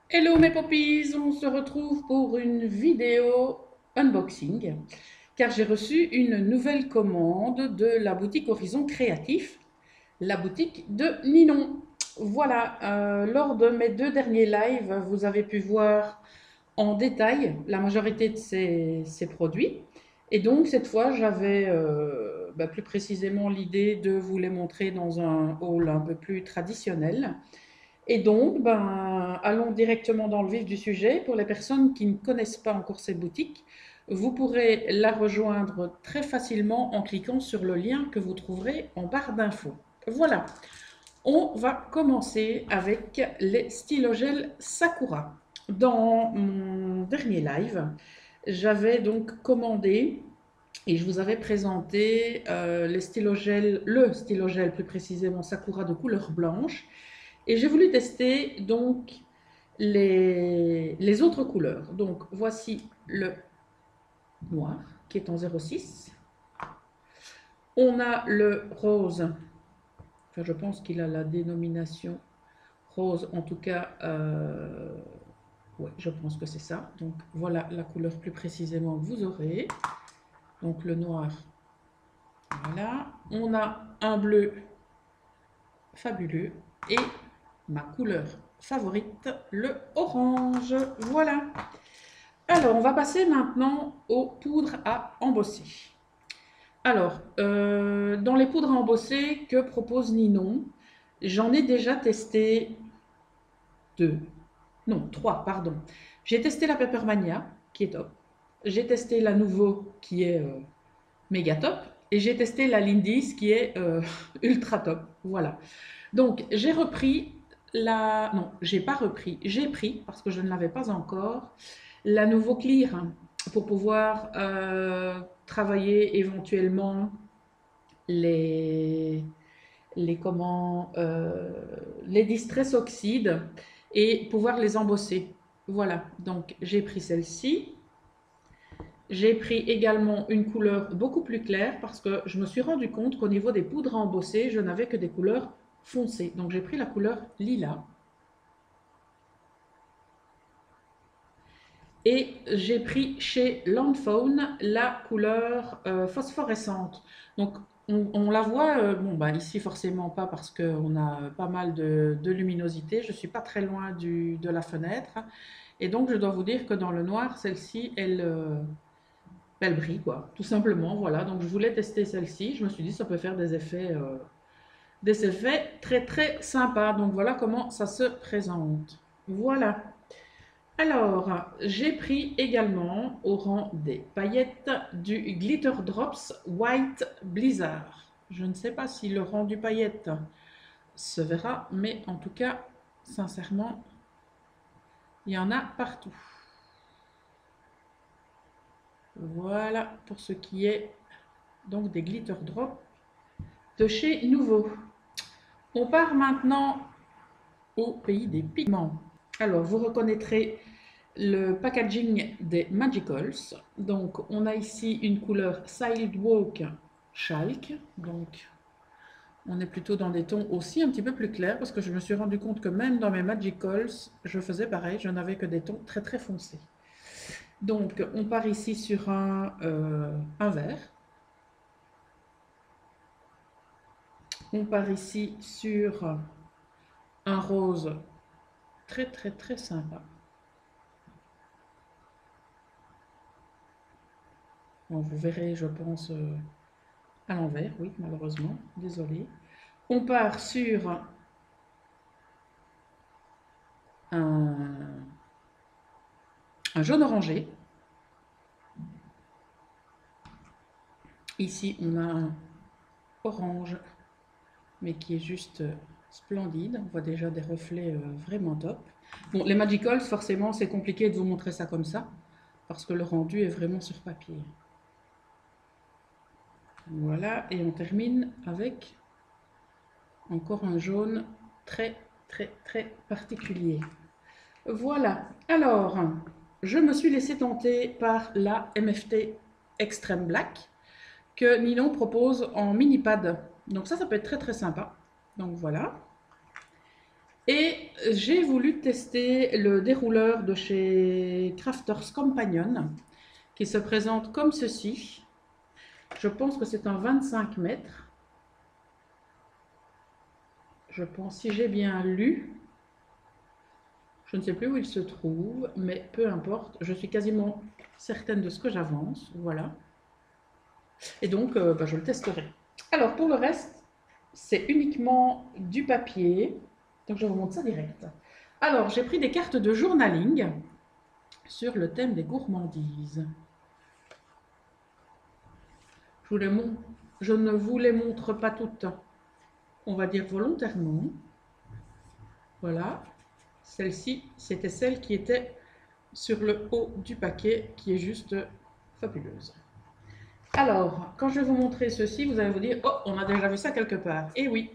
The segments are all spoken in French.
Hello mes poppies, on se retrouve pour une vidéo unboxing car j'ai reçu une nouvelle commande de la boutique Horizon Créatif, la boutique de Ninon. Voilà, lors de mes deux derniers lives, vous avez pu voir en détail la majorité de ces produits. Et donc cette fois, j'avais plus précisément l'idée de vous les montrer dans un haul un peu plus traditionnel. Et donc, allons directement dans le vif du sujet. Pour les personnes qui ne connaissent pas encore cette boutique, vous pourrez la rejoindre très facilement en cliquant sur le lien que vous trouverez en barre d'infos. Voilà, on va commencer avec les stylogels Sakura. Dans mon dernier live, j'avais donc commandé et je vous avais présenté les stylogels, le stylogel plus précisément Sakura de couleur blanche. Et j'ai voulu tester donc les autres couleurs. Donc voici le noir qui est en 06. On a le rose. Enfin, je pense qu'il a la dénomination rose. En tout cas, ouais, je pense que c'est ça. Donc voilà la couleur plus précisément que vous aurez. Donc le noir. Voilà. On a un bleu fabuleux et ma couleur favorite, le orange. Voilà. Alors, on va passer maintenant aux poudres à embosser. Alors, dans les poudres à embosser que propose Ninon, j'en ai déjà testé deux. Non, trois, pardon. J'ai testé la Peppermania, qui est top. J'ai testé la Nouveau, qui est méga top. Et j'ai testé la Lindis, qui est ultra top. Voilà. Donc, j'ai repris la... Non, j'ai pas repris. J'ai pris, parce que je ne l'avais pas encore, la Nouveau Clear pour pouvoir travailler éventuellement les, les distress oxydes et pouvoir les embosser. Voilà, donc j'ai pris celle-ci. J'ai pris également une couleur beaucoup plus claire parce que je me suis rendu compte qu'au niveau des poudres à embosser, je n'avais que des couleurs foncées. Donc j'ai pris la couleur lilas. Et j'ai pris chez Landphone la couleur phosphorescente. Donc on la voit, ici forcément pas parce qu'on a pas mal de luminosité. Je ne suis pas très loin de la fenêtre. Et donc je dois vous dire que dans le noir, celle-ci, elle brille, quoi. Tout simplement, voilà. Donc je voulais tester celle-ci. Je me suis dit ça peut faire des effets très très sympas. Donc voilà comment ça se présente. Voilà. Alors, j'ai pris également au rang des paillettes du Glitter Drops White Blizzard. Je ne sais pas si le rang du paillette se verra, mais en tout cas, sincèrement, il y en a partout. Voilà pour ce qui est donc des Glitter Drops de chez Nouveau. On part maintenant au pays des pigments. Alors, vous reconnaîtrez le packaging des Magicals. Donc, on a ici une couleur Sidewalk Chalk. Donc, on est plutôt dans des tons aussi un petit peu plus clairs parce que je me suis rendu compte que même dans mes Magicals, je faisais pareil, je n'avais que des tons très très foncés. Donc, on part ici sur un vert. On part ici sur un rose très très très sympa. Bon, vous verrez, je pense, à l'envers, oui, malheureusement, désolé. On part sur un, un jaune orangé. Ici, on a un orange, mais qui est juste splendide. On voit déjà des reflets vraiment top. Bon, les Magicals, forcément, c'est compliqué de vous montrer ça comme ça, parce que le rendu est vraiment sur papier. Voilà, et on termine avec encore un jaune très, très, très particulier. Voilà, alors, je me suis laissé tenter par la MFT Extreme Black que Ninon propose en mini pad. Donc ça peut être très très sympa. Donc voilà. Et j'ai voulu tester le dérouleur de chez Crafters Companion, qui se présente comme ceci. Je pense que c'est un 25 mètres. Je pense, si j'ai bien lu, je ne sais plus où il se trouve, mais peu importe, je suis quasiment certaine de ce que j'avance, voilà. Et donc, je le testerai. Alors, pour le reste, c'est uniquement du papier, donc je vous montre ça direct. Alors, j'ai pris des cartes de journaling sur le thème des gourmandises. Je ne vous les montre pas toutes, on va dire volontairement. Voilà. Celle-ci, c'était celle qui était sur le haut du paquet, qui est juste fabuleuse. Alors, quand je vais vous montrer ceci, vous allez vous dire « Oh, on a déjà vu ça quelque part ». Et oui,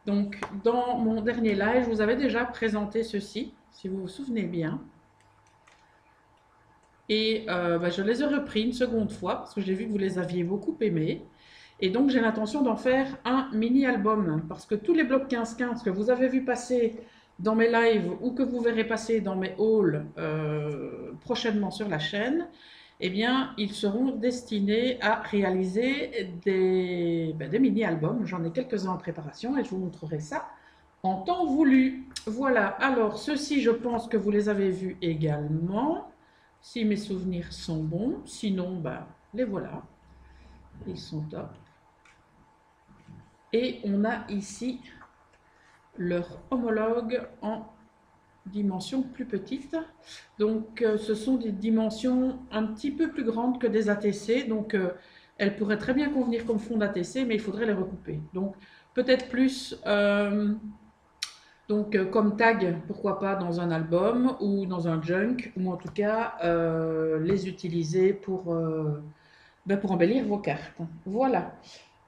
donc dans mon dernier live, je vous avais déjà présenté ceci, si vous vous souvenez bien. Et je les ai repris une seconde fois, parce que j'ai vu que vous les aviez beaucoup aimés. Et donc, j'ai l'intention d'en faire un mini-album, parce que tous les blocs 15-15 que vous avez vu passer dans mes lives ou que vous verrez passer dans mes hauls prochainement sur la chaîne, eh bien, ils seront destinés à réaliser des mini-albums. J'en ai quelques-uns en préparation et je vous montrerai ça en temps voulu. Voilà, alors ceux-ci, je pense que vous les avez vus également, si mes souvenirs sont bons. Sinon, les voilà. Ils sont top. Et on a ici leur homologue en dimension plus petite. Donc, ce sont des dimensions un petit peu plus grandes que des ATC. Donc, elles pourraient très bien convenir comme fond d'ATC, mais il faudrait les recouper. Donc, peut-être plus comme tag, pourquoi pas dans un album ou dans un junk, ou en tout cas les utiliser pour embellir vos cartes. Voilà.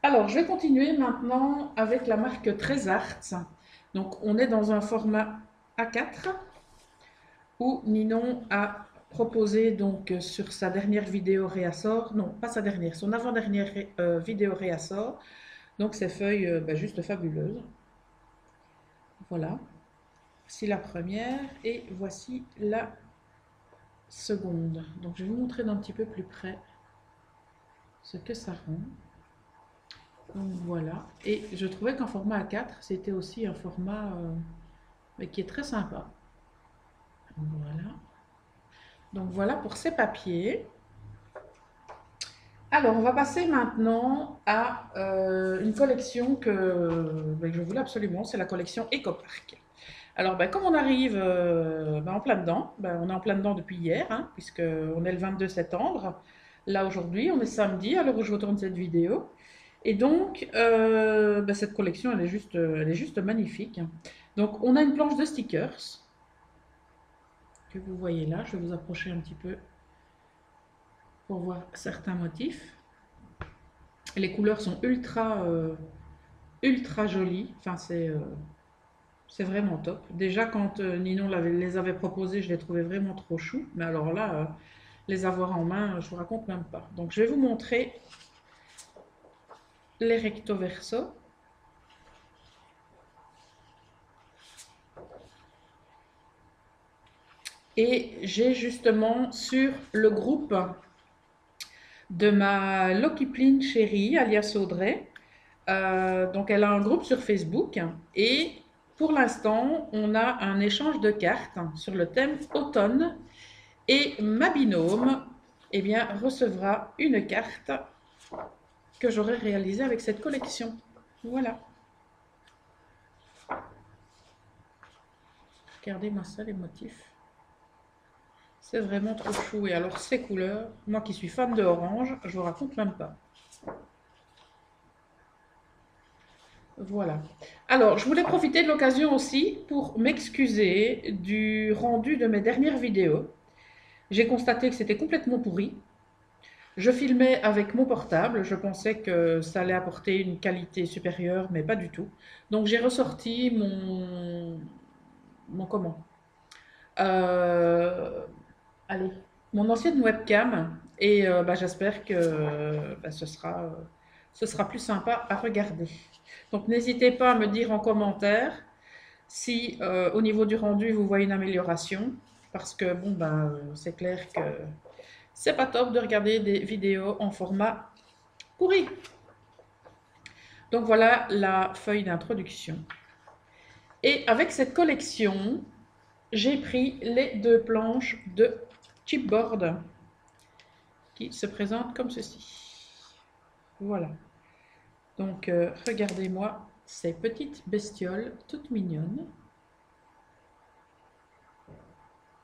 Alors, je vais continuer maintenant avec la marque Trésarts. Donc, on est dans un format A4 où Ninon a proposé donc sur sa dernière vidéo réassort, non pas sa dernière, son avant-dernière vidéo réassort, donc ces feuilles juste fabuleuses. Voilà, voici la première et voici la seconde. Donc je vais vous montrer d'un petit peu plus près ce que ça rend. Donc voilà, et je trouvais qu'en format A4 c'était aussi un format qui est très sympa. Voilà. Donc voilà pour ces papiers. Alors, on va passer maintenant à une collection que je voulais absolument, c'est la collection Ecopark. Alors, comme on arrive en plein dedans, on est en plein dedans depuis hier, hein, puisqu'on est le 22 septembre. Là, aujourd'hui, on est samedi, à l'heure où je vous tourne cette vidéo. Et donc, cette collection, elle est juste magnifique. Donc, on a une planche de stickers que vous voyez là. Je vais vous approcher un petit peu pour voir certains motifs. Les couleurs sont ultra jolies. Enfin, c'est vraiment top. Déjà, quand Ninon les avait proposés, je les trouvais vraiment trop choux. Mais alors là, les avoir en main, je vous raconte même pas. Donc, je vais vous montrer les recto verso. Et j'ai justement sur le groupe de ma Lucky Plin chérie, alias Audrey. Donc, elle a un groupe sur Facebook et pour l'instant, on a un échange de cartes sur le thème automne et ma binôme recevra une carte que j'aurai réalisée avec cette collection. Voilà. Regardez-moi ça, les motifs. C'est vraiment trop chou. Et alors, ces couleurs, moi qui suis fan de orange, je vous raconte même pas. Voilà. Alors, je voulais profiter de l'occasion aussi pour m'excuser du rendu de mes dernières vidéos. J'ai constaté que c'était complètement pourri. Je filmais avec mon portable, je pensais que ça allait apporter une qualité supérieure, mais pas du tout. Donc j'ai ressorti mon comment euh, allez, mon ancienne webcam et j'espère que ce sera plus sympa à regarder. Donc n'hésitez pas à me dire en commentaire si au niveau du rendu, vous voyez une amélioration. Parce que, bon, ben, c'est clair que c'est pas top de regarder des vidéos en format pourri. Donc voilà la feuille d'introduction. Et avec cette collection, j'ai pris les 2 planches de chipboard qui se présentent comme ceci. Voilà. Donc regardez-moi ces petites bestioles toutes mignonnes.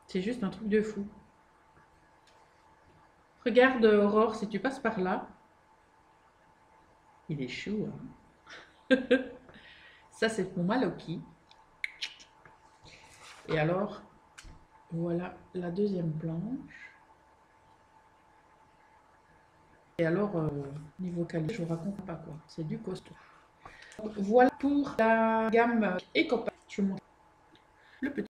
C'est juste un truc de fou. Regarde Aurore, si tu passes par là. Il est chou, hein. Ça, c'est pour Maloki. Et alors, voilà la deuxième planche. Et alors, niveau qualité, je vous raconte pas quoi. C'est du costaud. Donc, voilà pour la gamme Ecopack. Je vous montre le petit.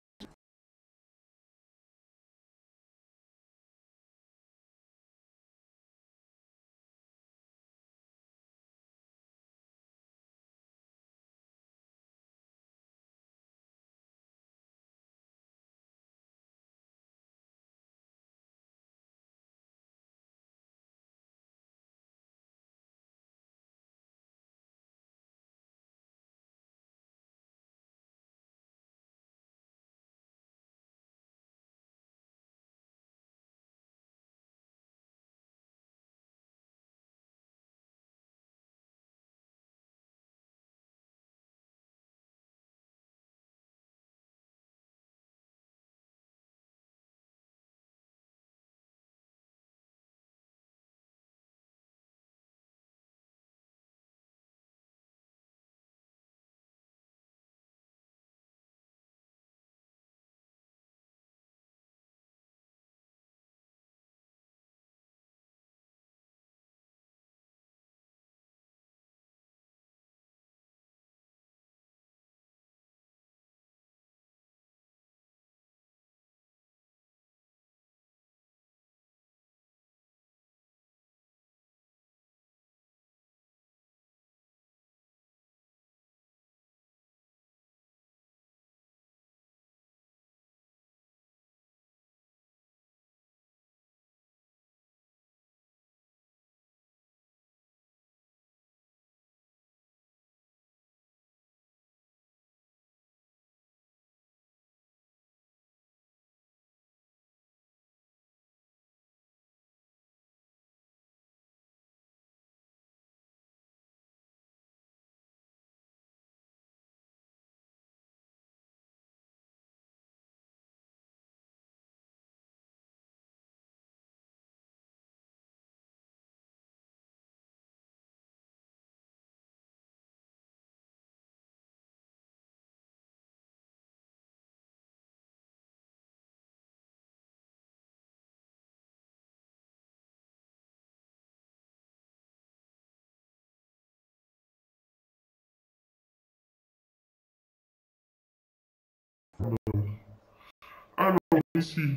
Alors ici,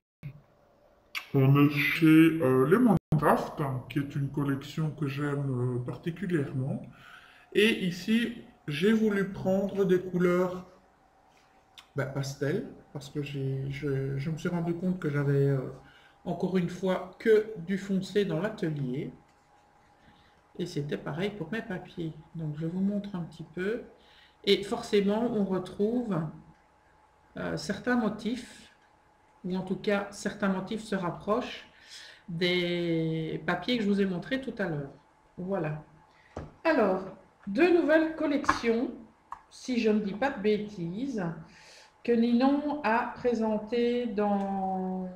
on est chez Lemon Craft, qui est une collection que j'aime particulièrement. Et ici, j'ai voulu prendre des couleurs pastel, parce que je me suis rendu compte que j'avais encore une fois que du foncé dans l'atelier. Et c'était pareil pour mes papiers. Donc je vous montre un petit peu. Et forcément, on retrouve certains motifs, ou en tout cas, certains motifs se rapprochent des papiers que je vous ai montrés tout à l'heure. Voilà. Alors, 2 nouvelles collections, si je ne dis pas de bêtises, que Ninon a présentées dans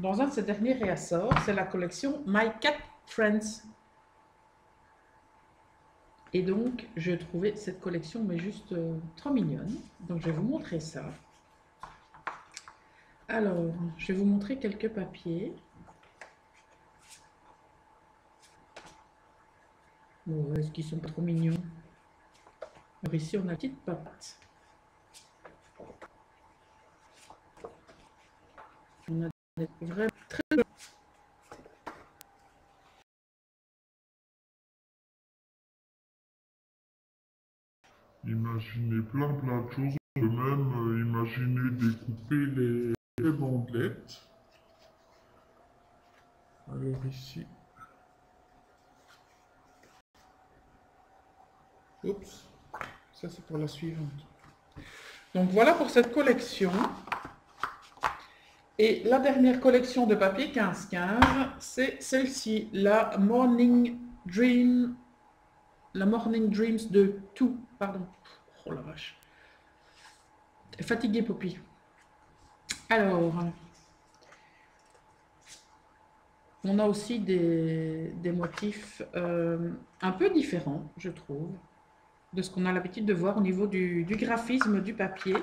un de ses derniers réassorts. C'est la collection My Cat Friends. Et donc, je trouvais cette collection mais juste trop mignonne. Donc, je vais vous montrer ça. Alors, je vais vous montrer quelques papiers. Bon, est-ce qu'ils sont pas trop mignons? Alors ici, on a une petite papate. On a des vraiment très... Imaginez plein de choses. peux même imaginer découper les bandelettes. Alors ici, oups, ça c'est pour la suivante. Donc voilà pour cette collection. Et la dernière collection de papier 15-15, c'est celle-ci, la Morning Dreams de tout, pardon. Oh la vache. Fatigué Poppy. Alors, on a aussi des motifs un peu différents, je trouve, de ce qu'on a l'habitude de voir au niveau du graphisme du papier.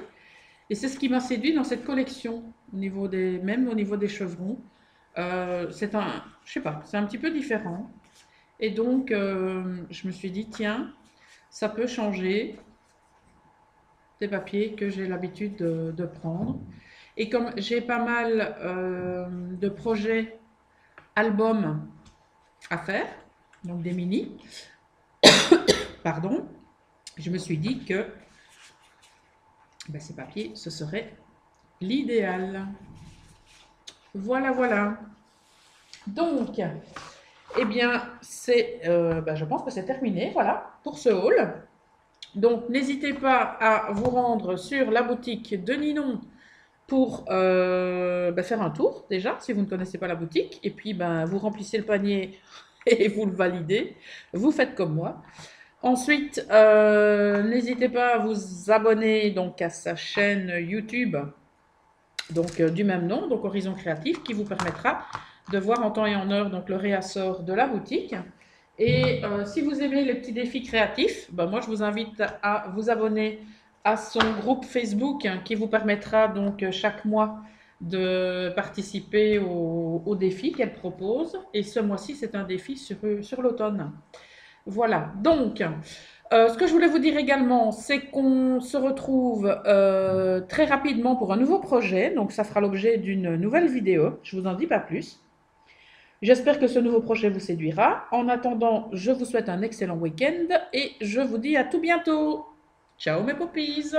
Et c'est ce qui m'a séduit dans cette collection, même au niveau des chevrons. C'est je sais pas, c'est un petit peu différent. Et donc, je me suis dit, tiens, ça peut changer des papiers que j'ai l'habitude de prendre. Et comme j'ai pas mal de projets albums à faire, donc des mini, pardon, je me suis dit que ces papiers, ce serait l'idéal. Voilà, voilà. Donc, eh bien, je pense que c'est terminé, voilà, pour ce haul. Donc, n'hésitez pas à vous rendre sur la boutique de Ninon pour faire un tour, déjà, si vous ne connaissez pas la boutique. Et puis, vous remplissez le panier et vous le validez. Vous faites comme moi. Ensuite, n'hésitez pas à vous abonner donc, à sa chaîne YouTube, donc, du même nom, donc Horizon Créatif, qui vous permettra de voir en temps et en heure donc, le réassort de la boutique. Et si vous aimez les petits défis créatifs, moi je vous invite à vous abonner à son groupe Facebook qui vous permettra donc chaque mois de participer aux défis qu'elle propose. Et ce mois-ci, c'est un défi sur l'automne. Voilà, donc ce que je voulais vous dire également, c'est qu'on se retrouve très rapidement pour un nouveau projet. Donc ça fera l'objet d'une nouvelle vidéo, je ne vous en dis pas plus. J'espère que ce nouveau projet vous séduira. En attendant, je vous souhaite un excellent week-end et je vous dis à tout bientôt. Ciao mes poppies!